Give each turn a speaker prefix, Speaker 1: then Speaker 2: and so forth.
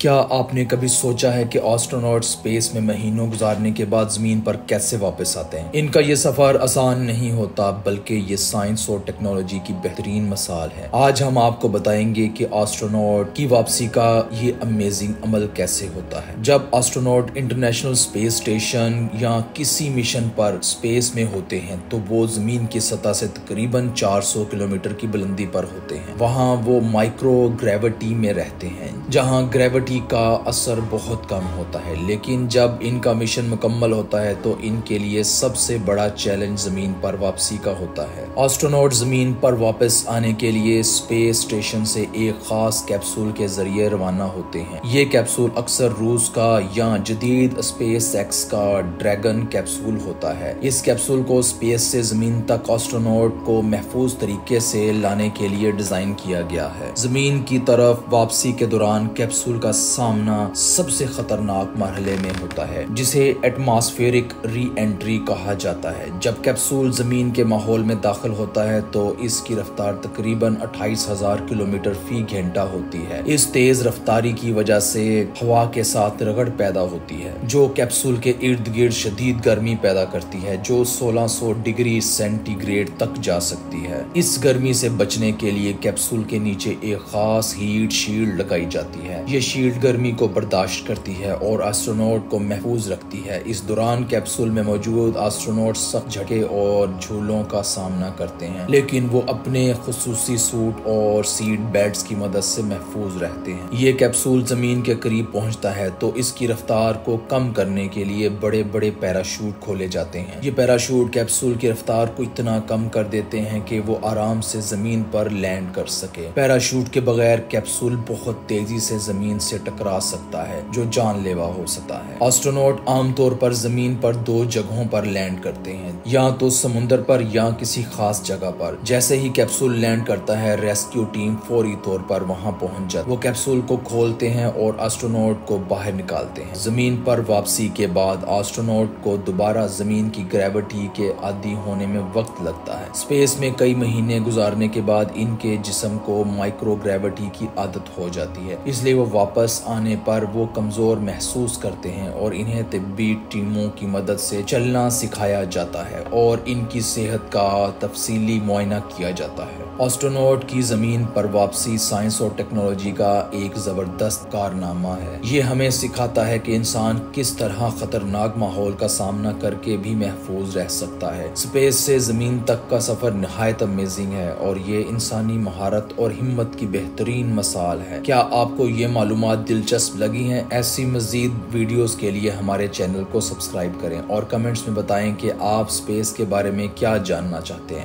Speaker 1: क्या आपने कभी सोचा है कि एस्ट्रोनॉट स्पेस में महीनों गुजारने के बाद जमीन पर कैसे वापस आते हैं? इनका ये सफर आसान नहीं होता, बल्कि ये साइंस और टेक्नोलॉजी की बेहतरीन मिसाल है। आज हम आपको बताएंगे कि एस्ट्रोनॉट की वापसी का ये अमेजिंग अमल कैसे होता है। जब एस्ट्रोनॉट इंटरनेशनल स्पेस स्टेशन या किसी मिशन पर स्पेस में होते हैं तो वो जमीन की सतह से तकरीबन 400 किलोमीटर की बुलंदी पर होते हैं। वहाँ वो माइक्रो ग्रेविटी में रहते हैं, जहाँ ग्रेविटी का असर बहुत कम होता है। लेकिन जब इनका मिशन मुकम्मल होता है तो इनके लिए सबसे बड़ा चैलेंज जमीन पर वापसी का होता है। एस्ट्रोनॉट जमीन पर वापस आने के लिए स्पेस स्टेशन से एक खास कैप्सूल के जरिए रवाना होते हैं। ये कैप्सूल अक्सर रूस का या जदीद स्पेस एक्स का ड्रैगन कैप्सूल होता है। इस कैप्सूल को स्पेस से जमीन तक एस्ट्रोनॉट को महफूज तरीके से लाने के लिए डिजाइन किया गया है। जमीन की तरफ वापसी के दौरान कैप्सूल का सामना सबसे खतरनाक मरहले में होता है, जिसे एटमॉस्फेरिक री एंट्री कहा जाता है। जब कैप्सूल जमीन के माहौल में दाखिल होता है तो इसकी रफ्तार तकरीबन 28,000 किलोमीटर फी घंटा होती है। इस तेज रफ्तारी की वजह से हवा के साथ रगड़ पैदा होती है, जो कैप्सूल के इर्द गिर्द शदीद गर्मी पैदा करती है, जो 1600 डिग्री सेंटीग्रेड तक जा सकती है। इस गर्मी से बचने के लिए कैप्सूल के नीचे एक खास हीट शील्ड लगाई जाती है। ये शील्ड गर्मी को बर्दाश्त करती है और एस्ट्रोनॉट को महफूज रखती है। इस दौरान कैप्सूल में मौजूद एस्ट्रोनॉट सख्त झटके और झूलों का सामना करते हैं, लेकिन वो अपने खुसूसी सूट और सीट बेल्ट्स की मदद से महफूज रहते हैं। ये कैप्सूल जमीन के करीब पहुंचता है तो इसकी रफ्तार को कम करने के लिए बड़े बड़े पैराशूट खोले जाते हैं। ये पैराशूट कैप्सूल की रफ्तार को इतना कम कर देते हैं कि वो आराम से जमीन पर लैंड कर सके। पैराशूट के बगैर कैप्सूल बहुत तेजी से जमीन से टकरा सकता है, जो जानलेवा हो सकता है। एस्ट्रोनॉट आमतौर पर जमीन पर दो जगहों पर लैंड करते हैं, या तो समुद्र पर या किसी खास जगह पर। जैसे ही कैप्सूल लैंड करता है, रेस्क्यू टीम फौरी तौर पर वहां पहुंच जाती है। वो कैप्सूल को खोलते हैं और एस्ट्रोनॉट को बाहर निकालते हैं। जमीन पर वापसी के बाद एस्ट्रोनॉट को दोबारा जमीन की ग्रेविटी के आदी होने में वक्त लगता है। स्पेस में कई महीने गुजारने के बाद इनके जिस्म को माइक्रो ग्रेविटी की आदत हो जाती है, इसलिए वो वापस आने पर वो कमजोर महसूस करते हैं और इन्हें तिब्बी टीमों की मदद से चलना सिखाया जाता है और इनकी सेहत का तफसीली मुआयना किया जाता है। एस्ट्रोनॉट की जमीन पर वापसी साइंस और टेक्नोलॉजी का एक जबरदस्त कारनामा है। ये हमें सिखाता है कि इंसान किस तरह खतरनाक माहौल का सामना करके भी महफूज रह सकता है। स्पेस से जमीन तक का सफर निहायत अमेजिंग है और ये इंसानी महारत और हिम्मत की बेहतरीन मिसाल है। क्या आपको ये मालूमात दिलचस्प लगी हैं? ऐसी मजीद वीडियोस के लिए हमारे चैनल को सब्सक्राइब करें और कमेंट्स में बताएं कि आप स्पेस के बारे में क्या जानना चाहते हैं।